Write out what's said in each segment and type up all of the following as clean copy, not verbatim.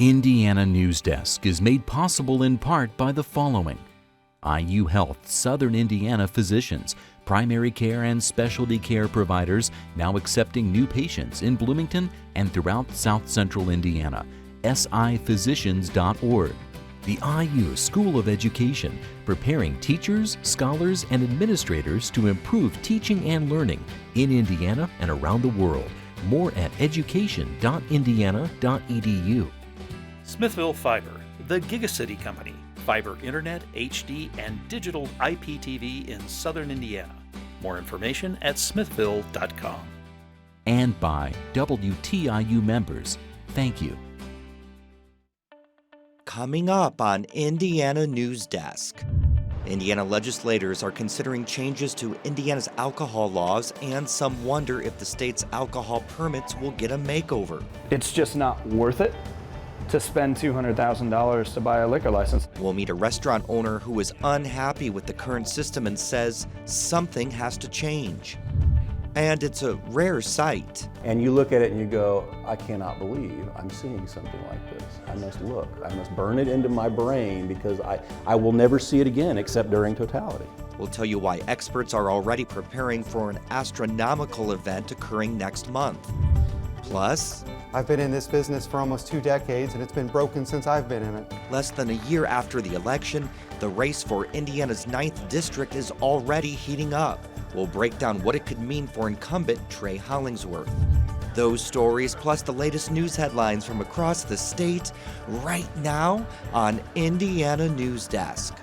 Indiana Newsdesk is made possible in part by the following: IU Health Southern Indiana physicians, primary care and specialty care providers now accepting new patients in Bloomington and throughout South Central Indiana. siphysicians.org. The IU School of Education, preparing teachers, scholars, and administrators to improve teaching and learning in Indiana and around the world. More at education.indiana.edu. Smithville Fiber, the Gigacity Company. Fiber Internet, HD, and digital IPTV in Southern Indiana. More information at smithville.com. And by WTIU members. Thank you. Coming up on Indiana Newsdesk. Indiana legislators are considering changes to Indiana's alcohol laws, and some wonder if the state's alcohol permits will get a makeover. It's just not worth it to spend $200,000 to buy a liquor license. We'll meet a restaurant owner who is unhappy with the current system and says something has to change. And it's a rare sight. And you look at it and you go, I cannot believe I'm seeing something like this. I must look. I must burn it into my brain because I will never see it again except during totality. We'll tell you why experts are already preparing for an astronomical event occurring next month. Plus, I've been in this business for almost 2 decades, and it's been broken since I've been in it. less than a year after the election, the race for Indiana's 9th district is already heating up. We'll break down what it could mean for incumbent Trey Hollingsworth. Those stories, plus the latest news headlines from across the state, right now on Indiana Newsdesk.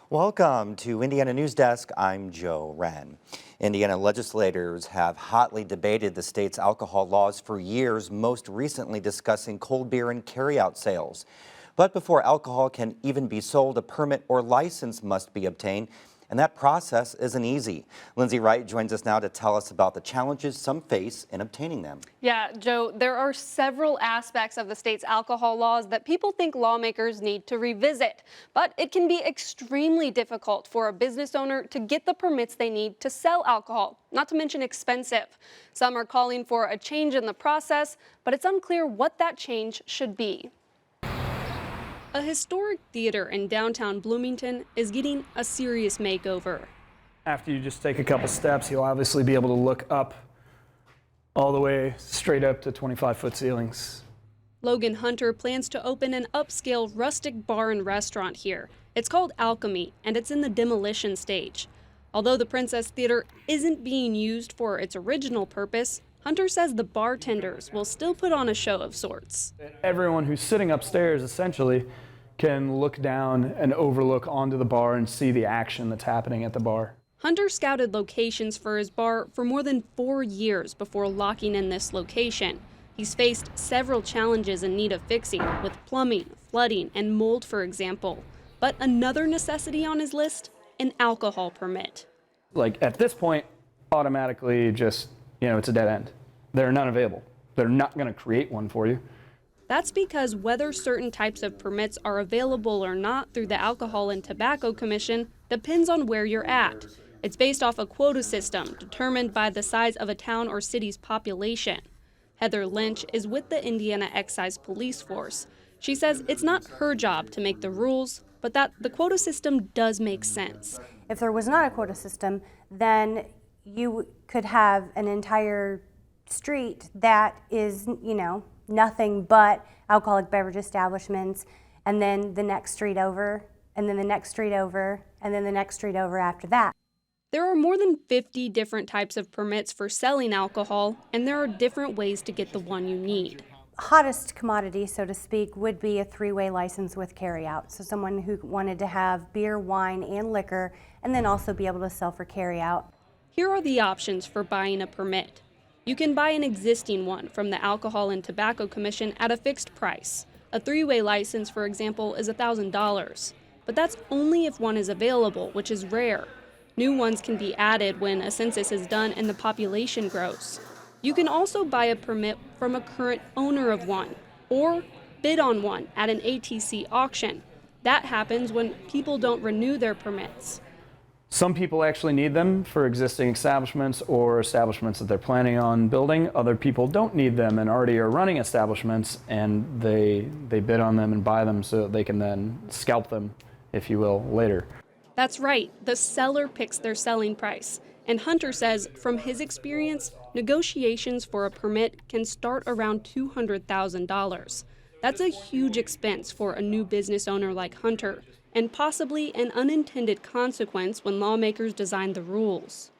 Welcome to Indiana Newsdesk. I'm Joe Wren. Indiana legislators have hotly debated the state's alcohol laws for years, most recently discussing cold beer and carryout sales. But before alcohol can even be sold, a permit or license must be obtained, and that process isn't easy. Lindsay Wright joins us now to tell us about the challenges some face in obtaining them. Yeah, Joe, there are several aspects of the state's alcohol laws that people think lawmakers need to revisit. But it can be extremely difficult for a business owner to get the permits they need to sell alcohol, not to mention expensive. Some are calling for a change in the process, but it's unclear what that change should be. A historic theater in downtown Bloomington is getting a serious makeover. After you just take a couple steps, you'll obviously be able to look up all the way straight up to 25-foot ceilings. Logan Hunter plans to open an upscale rustic bar and restaurant here. It's called Alchemy, and it's in the demolition stage. Although the Princess Theater isn't being used for its original purpose, Hunter says the bartenders will still put on a show of sorts. Everyone who's sitting upstairs essentially can look down and overlook onto the bar and see the action that's happening at the bar. Hunter scouted locations for his bar for more than 4 years before locking in this location. He's faced several challenges in need of fixing, with plumbing, flooding, and mold, for example. But another necessity on his list, an alcohol permit. Like at this point, automatically just, it's a dead end. There are none available. They're not going to create one for you. That's because whether certain types of permits are available or not through the Alcohol and Tobacco Commission depends on where you're at. It's based off a quota system determined by the size of a town or city's population. Heather Lynch is with the Indiana Excise Police Force. She says it's not her job to make the rules, but that the quota system does make sense. If there was not a quota system, then you could have an entire street that is, nothing but alcoholic beverage establishments, and then the next street over, and then the next street over, and then the next street over after that. There are more than 50 different types of permits for selling alcohol, and there are different ways to get the one you need. Hottest commodity, so to speak, would be a 3-way license with carryout. So someone who wanted to have beer, wine, and liquor, and then also be able to sell for carryout. Here are the options for buying a permit. You can buy an existing one from the Alcohol and Tobacco Commission at a fixed price. A 3-way license, for example, is $1,000. But that's only if one is available, which is rare. New ones can be added when a census is done and the population grows. You can also buy a permit from a current owner of one, or bid on one at an ATC auction. That happens when people don't renew their permits. Some people actually need them for existing establishments or establishments that they're planning on building. Other people don't need them and already are running establishments, and they bid on them and buy them so that they can then scalp them, if you will, later. That's right, the seller picks their selling price. And Hunter says, from his experience, negotiations for a permit can start around $200,000. That's a huge expense for a new business owner like Hunter, and possibly an unintended consequence when lawmakers designed the rules.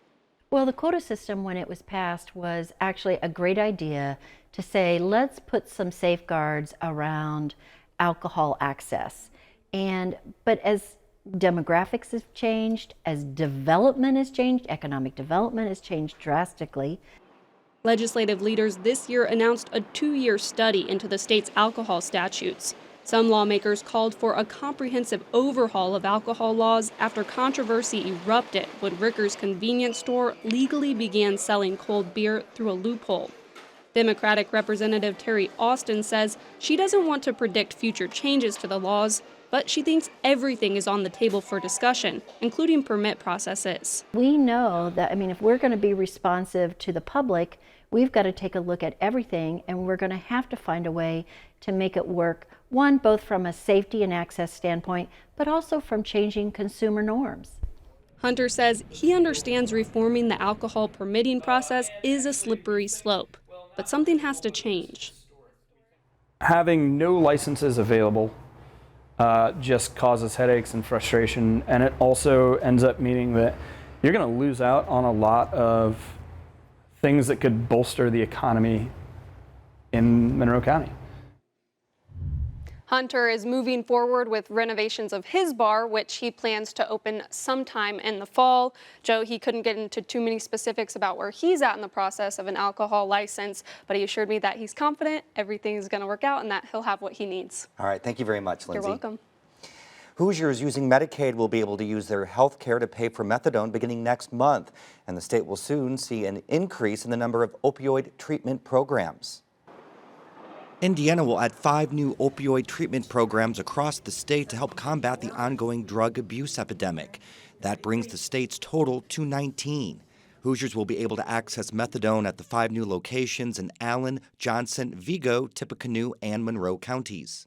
Well, the quota system, when it was passed, was actually a great idea to say, let's put some safeguards around alcohol access. But as demographics have changed, as development has changed, economic development has changed drastically. Legislative leaders this year announced a 2-year study into the state's alcohol statutes. Some lawmakers called for a comprehensive overhaul of alcohol laws after controversy erupted when Ricker's convenience store legally began selling cold beer through a loophole. Democratic Representative Terry Austin says she doesn't want to predict future changes to the laws, but she thinks everything is on the table for discussion, including permit processes. We know that, if we're going to be responsive to the public, we've got to take a look at everything, and we're going to have to find a way to make it work, one, both from a safety and access standpoint, but also from changing consumer norms. Hunter says he understands reforming the alcohol permitting process is a slippery slope, but something has to change. Having no licenses available just causes headaches and frustration, and it also ends up meaning that you're going to lose out on a lot of things that could bolster the economy in Monroe County. Hunter is moving forward with renovations of his bar, which he plans to open sometime in the fall. Joe, he couldn't get into too many specifics about where he's at in the process of an alcohol license, but he assured me that he's confident everything is going to work out and that he'll have what he needs. All right, thank you very much, Lindsay. You're welcome. Hoosiers using Medicaid will be able to use their health care to pay for methadone beginning next month, and the state will soon see an increase in the number of opioid treatment programs. Indiana will add 5 new opioid treatment programs across the state to help combat the ongoing drug abuse epidemic. That brings the state's total to 19. Hoosiers will be able to access methadone at the 5 new locations in Allen, Johnson, Vigo, Tippecanoe, and Monroe counties.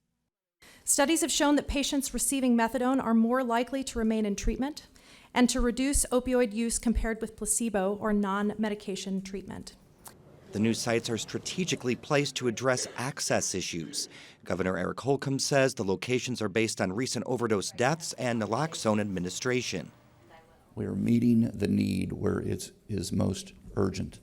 Studies have shown that patients receiving methadone are more likely to remain in treatment and to reduce opioid use compared with placebo or non-medication treatment. The new sites are strategically placed to address access issues. Governor Eric Holcomb says the locations are based on recent overdose deaths and naloxone administration. We are meeting the need where it is most urgent.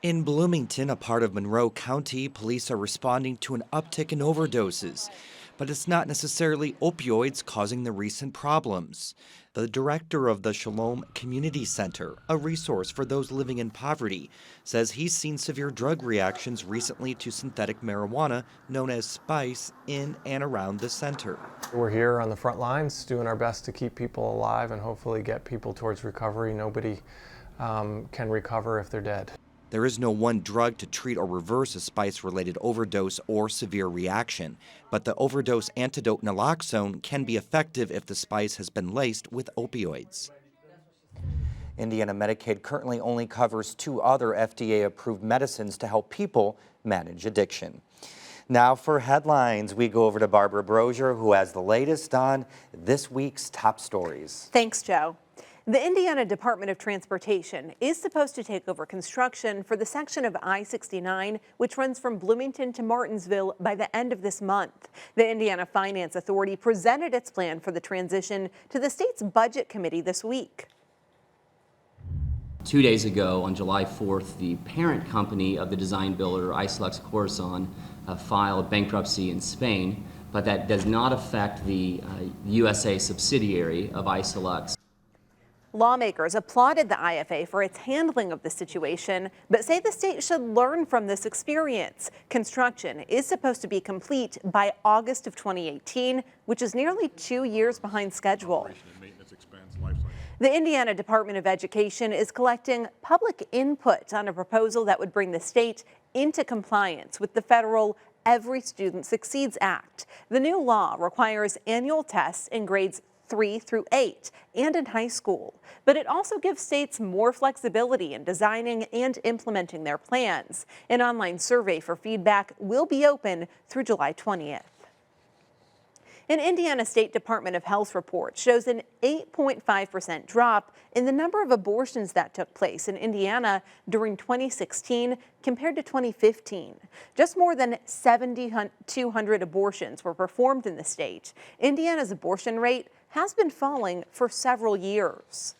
In Bloomington, a part of Monroe County, police are responding to an uptick in overdoses. But it's not necessarily opioids causing the recent problems. The director of the Shalom Community Center, a resource for those living in poverty, says he's seen severe drug reactions recently to synthetic marijuana known as spice in and around the center. We're here on the front lines doing our best to keep people alive and hopefully get people towards recovery. Nobody can recover if they're dead. There is no one drug to treat or reverse a spice-related overdose or severe reaction, but the overdose antidote naloxone can be effective if the spice has been laced with opioids. Indiana Medicaid currently only covers 2 other FDA-approved medicines to help people manage addiction. Now for headlines, we go over to Barbara Brosier, who has the latest on this week's top stories. Thanks, Joe. The Indiana Department of Transportation is supposed to take over construction for the section of I-69, which runs from Bloomington to Martinsville by the end of this month. The Indiana Finance Authority presented its plan for the transition to the state's budget committee this week. 2 days ago, on July 4th, the parent company of the design builder, Isilux Corazon, filed bankruptcy in Spain, but that does not affect the USA subsidiary of Isilux. Lawmakers applauded the IFA for its handling of the situation, but say the state should learn from this experience. Construction is supposed to be complete by August of 2018, which is nearly 2 years behind schedule. The Indiana Department of Education is collecting public input on a proposal that would bring the state into compliance with the federal Every Student Succeeds Act. The new law requires annual tests in grades 3 through 8 and in high school, but it also gives states more flexibility in designing and implementing their plans. An online survey for feedback will be open through July 20th. An Indiana State Department of Health report shows an 8.5% drop in the number of abortions that took place in Indiana during 2016 compared to 2015. Just more than 7,200 abortions were performed in the state. Indiana's abortion rate has been falling for several years.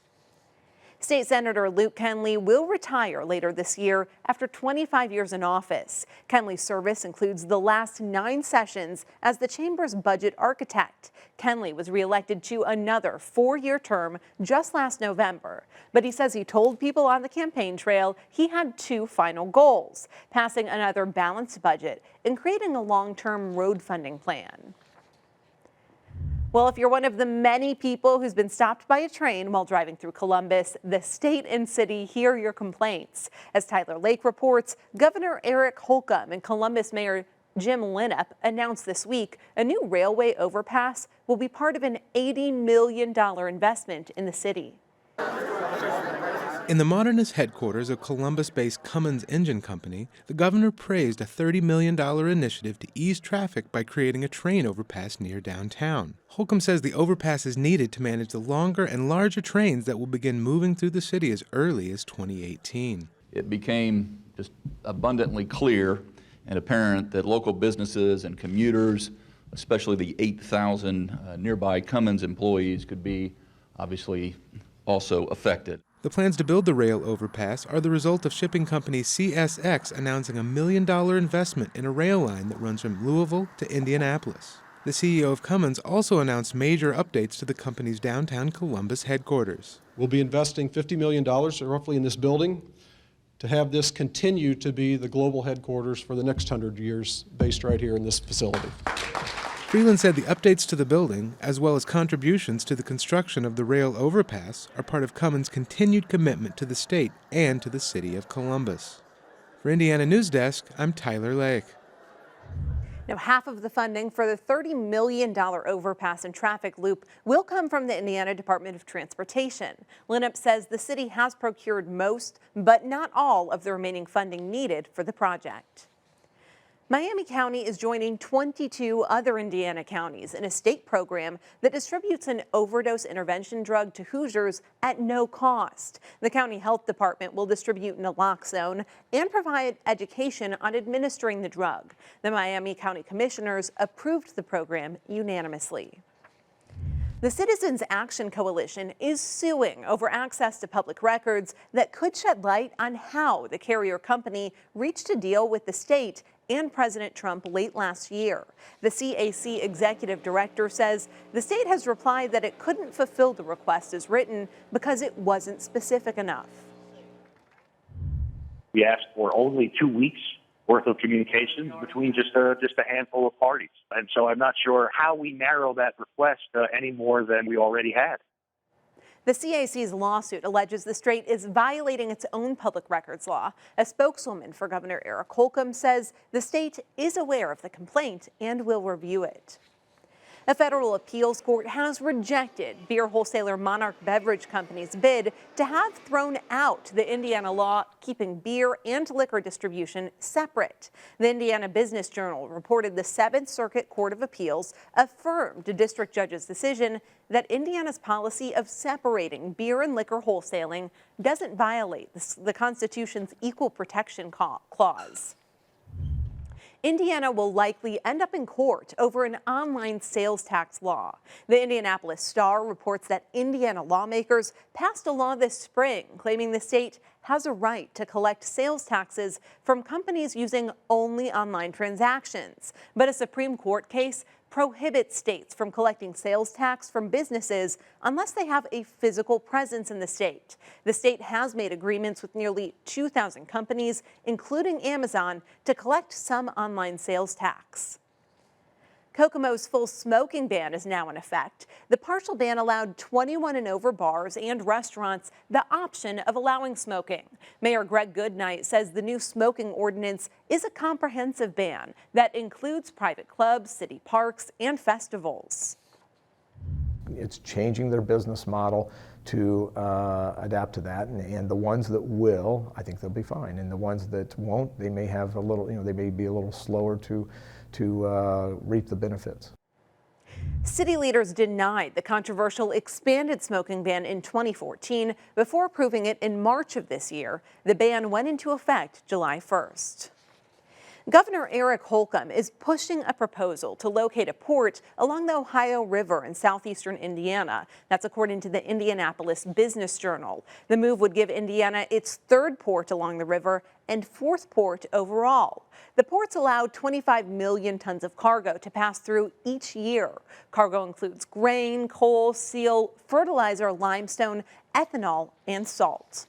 State Senator Luke Kenley will retire later this year after 25 years in office. Kenley's service includes the last 9 sessions as the chamber's budget architect. Kenley was reelected to another 4-year term just last November, but he says he told people on the campaign trail he had 2 final goals: passing another balanced budget and creating a long-term road funding plan. Well, if you're one of the many people who's been stopped by a train while driving through Columbus, the state and city hear your complaints. As Tyler Lake reports, Governor Eric Holcomb and Columbus Mayor Jim Linnap announced this week a new railway overpass will be part of an $80 million investment in the city. In the modernist headquarters of Columbus-based Cummins Engine Company, the governor praised a $30 million initiative to ease traffic by creating a train overpass near downtown. Holcomb says the overpass is needed to manage the longer and larger trains that will begin moving through the city as early as 2018. It became just abundantly clear and apparent that local businesses and commuters, especially the 8,000 nearby Cummins employees, could be obviously also affected. The plans to build the rail overpass are the result of shipping company CSX announcing $1 million investment in a rail line that runs from Louisville to Indianapolis. The CEO of Cummins also announced major updates to the company's downtown Columbus headquarters. We'll be investing $50 million roughly in this building to have this continue to be the global headquarters for the next 100 years, based right here in this facility. Freeland said the updates to the building, as well as contributions to the construction of the rail overpass, are part of Cummins' continued commitment to the state and to the city of Columbus. For Indiana Newsdesk, I'm Tyler Lake. Now, half of the funding for the $30 million overpass and traffic loop will come from the Indiana Department of Transportation. Linnap says the city has procured most, but not all, of the remaining funding needed for the project. Miami County is joining 22 other Indiana counties in a state program that distributes an overdose intervention drug to Hoosiers at no cost. The county health department will distribute naloxone and provide education on administering the drug. The Miami County Commissioners approved the program unanimously. The Citizens Action Coalition is suing over access to public records that could shed light on how the carrier company reached a deal with the state and President Trump late last year. The CAC executive director says the state has replied that it couldn't fulfill the request as written because it wasn't specific enough. We asked for only 2 weeks worth of communications between just a handful of parties. And so I'm not sure how we narrow that request any more than we already had. The CAC's lawsuit alleges the state is violating its own public records law. A spokeswoman for Governor Eric Holcomb says the state is aware of the complaint and will review it. A federal appeals court has rejected beer wholesaler Monarch Beverage Company's bid to have thrown out the Indiana law keeping beer and liquor distribution separate. The Indiana Business Journal reported the 7th Circuit Court of Appeals affirmed a district judge's decision that Indiana's policy of separating beer and liquor wholesaling doesn't violate the Constitution's Equal Protection Clause. Indiana will likely end up in court over an online sales tax law. The Indianapolis Star reports that Indiana lawmakers passed a law this spring claiming the state has a right to collect sales taxes from companies using only online transactions. But a Supreme Court case prohibits states from collecting sales tax from businesses unless they have a physical presence in the state. The state has made agreements with nearly 2,000 companies, including Amazon, to collect some online sales tax. Kokomo's full smoking ban is now in effect. The partial ban allowed 21 and over bars and restaurants the option of allowing smoking. Mayor Greg Goodnight says the new smoking ordinance is a comprehensive ban that includes private clubs, city parks, and festivals. It's changing their business model to adapt to that, and the ones that will, I think they'll be fine, and the ones that won't, they may have a little, they may be a little slower to reap the benefits. City leaders denied the controversial expanded smoking ban in 2014 before approving it in March of this year. The ban went into effect July 1st. Governor Eric Holcomb is pushing a proposal to locate a port along the Ohio River in southeastern Indiana. That's according to the Indianapolis Business Journal. The move would give Indiana its third port along the river and fourth port overall. The ports allow 25 million tons of cargo to pass through each year. Cargo includes grain, coal, steel, fertilizer, limestone, ethanol, and salt.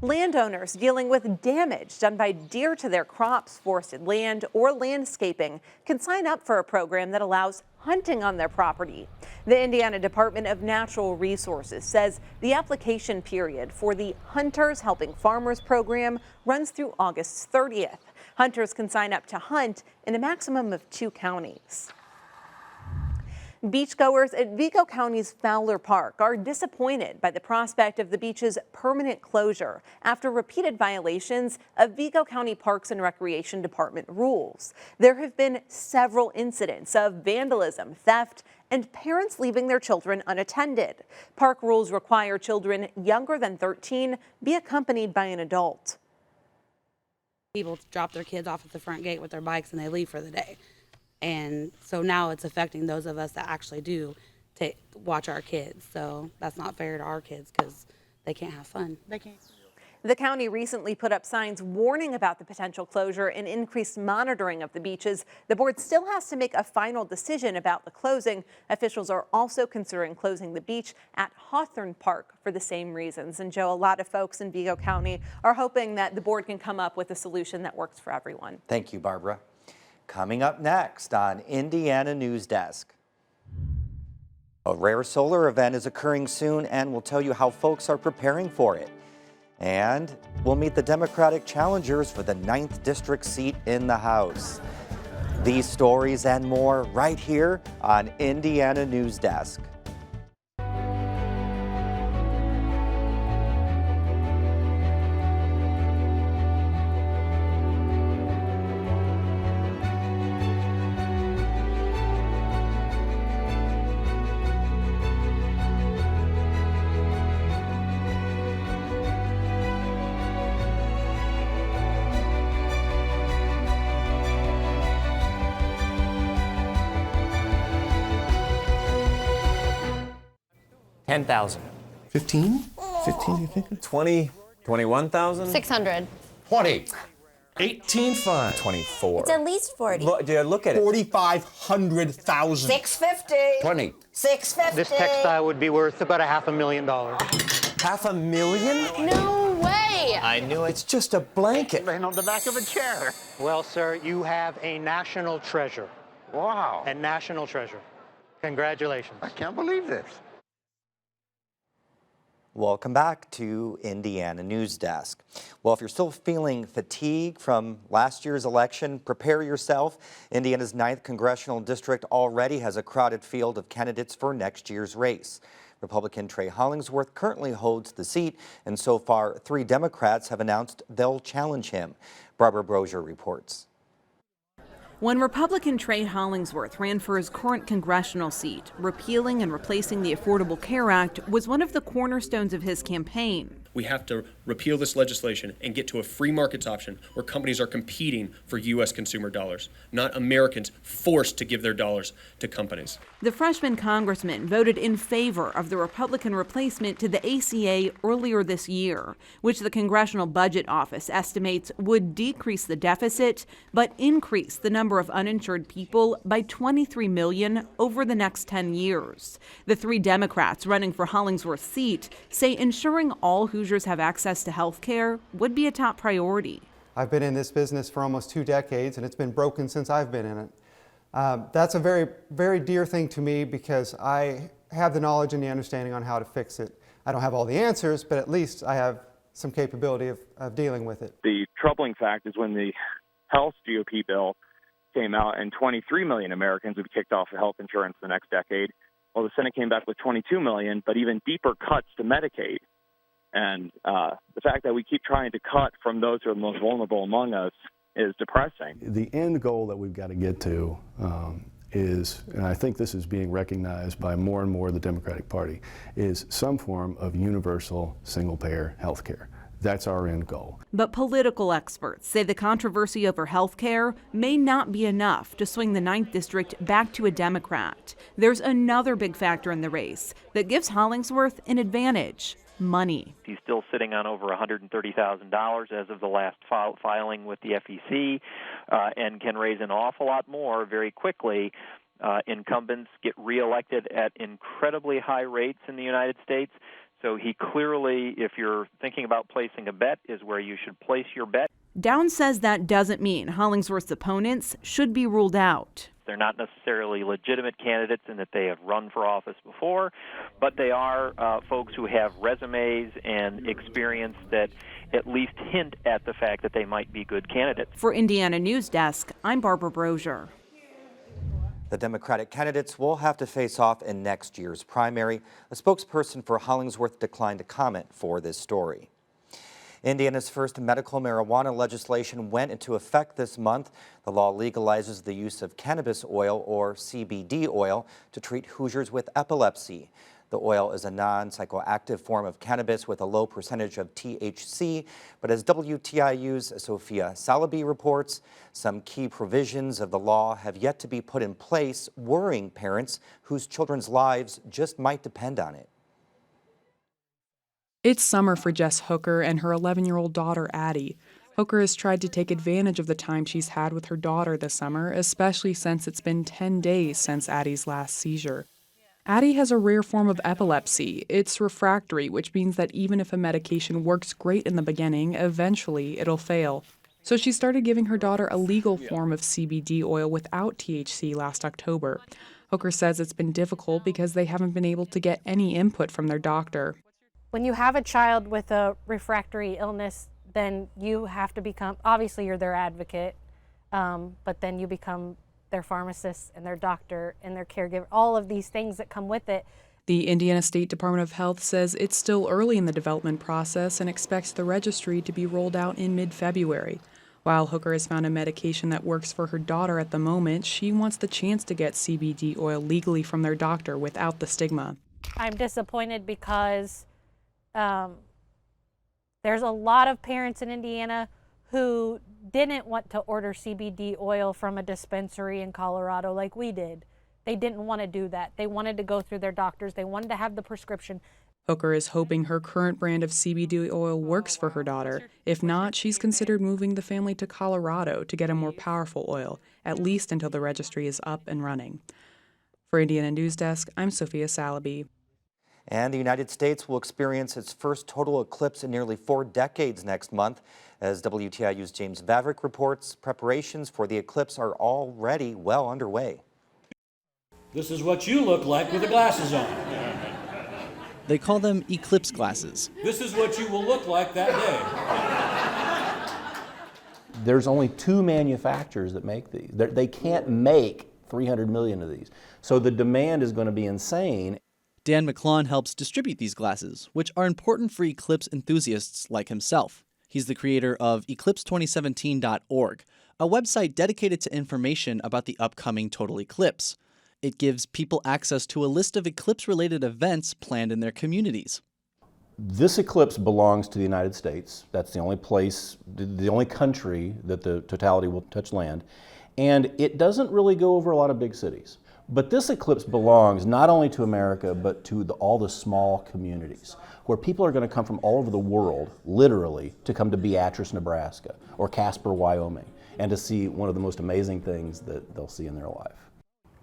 Landowners dealing with damage done by deer to their crops, forested land, or landscaping can sign up for a program that allows hunting on their property. The Indiana Department of Natural Resources says the application period for the Hunters Helping Farmers program runs through August 30th. Hunters can sign up to hunt in a maximum of 2 counties. Beachgoers at Vigo County's Fowler Park are disappointed by the prospect of the beach's permanent closure after repeated violations of Vigo County Parks and Recreation Department rules. There have been several incidents of vandalism, theft, and parents leaving their children unattended. Park rules require children younger than 13 be accompanied by an adult. People drop their kids off at the front gate with their bikes and they leave for the day. And so now it's affecting those of us that actually do watch our kids. So that's not fair to our kids because they can't have fun. They can't. The county recently put up signs warning about the potential closure and increased monitoring of the beaches. The board still has to make a final decision about the closing. Officials are also considering closing the beach at Hawthorne Park for the same reasons. And Joe, a lot of folks in Vigo County are hoping that the board can come up with a solution that works for everyone. Thank you, Barbara. Coming up next on Indiana Newsdesk. A rare solar event is occurring soon, and we'll tell you how folks are preparing for it. And we'll meet the Democratic challengers for the 9th District seat in the House. These stories and more right here on Indiana Newsdesk. $10,000. 15? 15, you think? 20, 21,000? 600. 20. 18.5. 24. It's at least 40. Look at it. 4,500,000. 650. 20. 650. This textile would be worth about $500,000. $500,000? No way. I knew it's just a blanket. Laying on the back of a chair. Well, sir, you have a national treasure. Wow. A national treasure. Congratulations. I can't believe this. Welcome back to Indiana Newsdesk. Well, if you're still feeling fatigue from last year's election, prepare yourself. Indiana's 9th Congressional District already has a crowded field of candidates for next year's race. Republican Trey Hollingsworth currently holds the seat, and so far 3 Democrats have announced they'll challenge him. Barbara Brozier reports. When Republican Trey Hollingsworth ran for his current congressional seat, repealing and replacing the Affordable Care Act was one of the cornerstones of his campaign. We have to repeal this legislation and get to a free markets option where companies are competing for U.S. consumer dollars, not Americans forced to give their dollars to companies. The freshman congressman voted in favor of the Republican replacement to the ACA earlier this year, which the Congressional Budget Office estimates would decrease the deficit but increase the number of uninsured people by 23 million over the next 10 years. The 3 Democrats running for Hollingsworth's seat say ensuring all Hoosiers have access to health care would be a top priority. I've been in this business for almost 2 decades, and it's been broken since I've been in it. That's a very, very dear thing to me because I have the knowledge and the understanding on how to fix it. I don't have all the answers, but at least I have some capability of dealing with it. The troubling fact is when the Health GOP bill came out and 23 million Americans would be kicked off of health insurance the next decade. Well, the Senate came back with 22 million, but even deeper cuts to Medicaid. And the fact that we keep trying to cut from those who are the most vulnerable among us is depressing. The end goal that we've got to get to is, and I think this is being recognized by more and more of the Democratic Party, is some form of universal single-payer health care. That's our end goal. But political experts say the controversy over health care may not be enough to swing the 9th District back to a Democrat. There's another big factor in the race that gives Hollingsworth an advantage: money. He's still sitting on over $130,000 as of the last filing with the FEC, and can raise an awful lot more very quickly. Incumbents get reelected at incredibly high rates in the United States. So he clearly, if you're thinking about placing a bet, is where you should place your bet. Downs says that doesn't mean Hollingsworth's opponents should be ruled out. They're not necessarily legitimate candidates in that they have run for office before, but they are folks who have resumes and experience that at least hint at the fact that they might be good candidates. For Indiana Newsdesk, I'm Barbara Brozier. The Democratic candidates will have to face off in next year's primary. A spokesperson for Hollingsworth declined to comment for this story. Indiana's first medical marijuana legislation went into effect this month. The law legalizes the use of cannabis oil, or CBD oil, to treat Hoosiers with epilepsy. The oil is a non-psychoactive form of cannabis with a low percentage of THC, but as WTIU's Sophia Salaby reports, some key provisions of the law have yet to be put in place, worrying parents whose children's lives just might depend on it. It's summer for Jess Hooker and her 11-year-old daughter, Addie. Hooker has tried to take advantage of the time she's had with her daughter this summer, especially since it's been 10 days since Addie's last seizure. Addie has a rare form of epilepsy. It's refractory, which means that even if a medication works great in the beginning, eventually it'll fail. So she started giving her daughter a legal form of CBD oil without THC last October. Hooker says it's been difficult because they haven't been able to get any input from their doctor. When you have a child with a refractory illness, then you have to become, obviously you're their advocate, but then you become their pharmacist and their doctor and their caregiver, all of these things that come with it. The Indiana State Department of Health says it's still early in the development process and expects the registry to be rolled out in mid-February. While Hooker has found a medication that works for her daughter at the moment, she wants the chance to get CBD oil legally from their doctor without the stigma. I'm disappointed because there's a lot of parents in Indiana who didn't want to order CBD oil from a dispensary in Colorado like we did. They didn't want to do that. They wanted to go through their doctors. They wanted to have the prescription. Hooker is hoping her current brand of CBD oil works for her daughter. If not, she's considered moving the family to Colorado to get a more powerful oil, at least until the registry is up and running. For Indiana Newsdesk, I'm Sophia Salaby. And the United States will experience its first total eclipse in nearly 4 decades next month. As WTIU's James Vavrick reports, preparations for the eclipse are already well underway. This is what you look like with the glasses on. They call them eclipse glasses. This is what you will look like that day. There's only 2 manufacturers that make these. They can't make 300 million of these. So the demand is going to be insane. Dan McClellan helps distribute these glasses, which are important for eclipse enthusiasts like himself. He's the creator of eclipse2017.org, a website dedicated to information about the upcoming total eclipse. It gives people access to a list of eclipse-related events planned in their communities. This eclipse belongs to the United States. That's the only place, the only country that the totality will touch land. And it doesn't really go over a lot of big cities. But this eclipse belongs not only to America, but to all the small communities where people are going to come from all over the world, literally, to come to Beatrice, Nebraska, or Casper, Wyoming, and to see one of the most amazing things that they'll see in their life.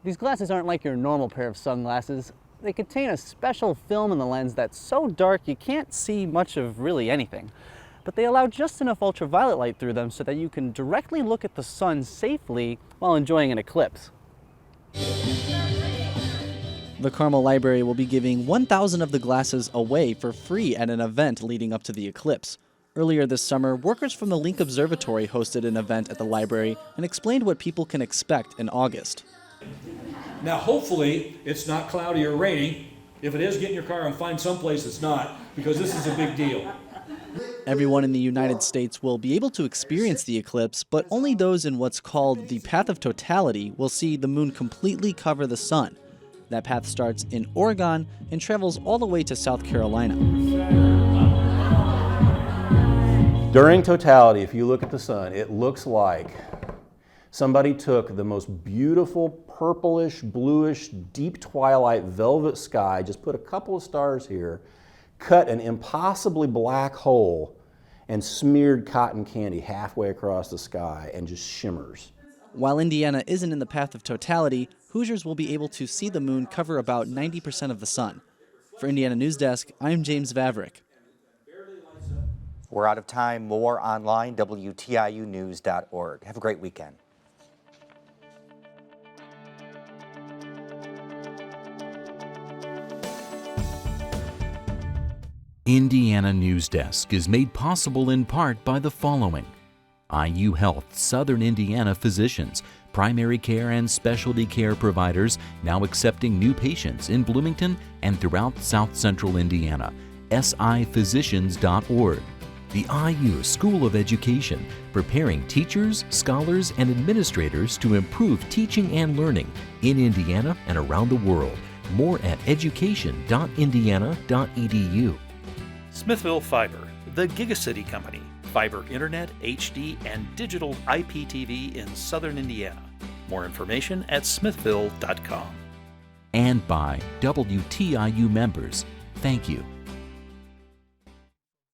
These glasses aren't like your normal pair of sunglasses. They contain a special film in the lens that's so dark you can't see much of really anything. But they allow just enough ultraviolet light through them so that you can directly look at the sun safely while enjoying an eclipse. The Carmel Library will be giving 1,000 of the glasses away for free at an event leading up to the eclipse. Earlier this summer, workers from the Link Observatory hosted an event at the library and explained what people can expect in August. Now, hopefully, it's not cloudy or raining. If it is, get in your car and find someplace that's not, because this is a big deal. Everyone in the United States will be able to experience the eclipse, but only those in what's called the path of totality will see the moon completely cover the sun. That path starts in Oregon and travels all the way to South Carolina. During totality, if you look at the sun, it looks like somebody took the most beautiful purplish, bluish, deep twilight velvet sky, just put a couple of stars here, cut an impossibly black hole, and smeared cotton candy halfway across the sky and just shimmers. While Indiana isn't in the path of totality, Hoosiers will be able to see the moon cover about 90% of the sun. For Indiana Newsdesk, I'm James Vavrick. We're out of time. More online, WTIUnews.org. Have a great weekend. Indiana Newsdesk is made possible in part by the following: IU Health Southern Indiana physicians, primary care and specialty care providers now accepting new patients in Bloomington and throughout South Central Indiana. siphysicians.org. The IU School of Education, preparing teachers, scholars, and administrators to improve teaching and learning in Indiana and around the world. More at education.indiana.edu. Smithville Fiber, the Gigacity Company. Fiber Internet, HD, and digital IPTV in Southern Indiana. More information at smithville.com. And by WTIU members, thank you.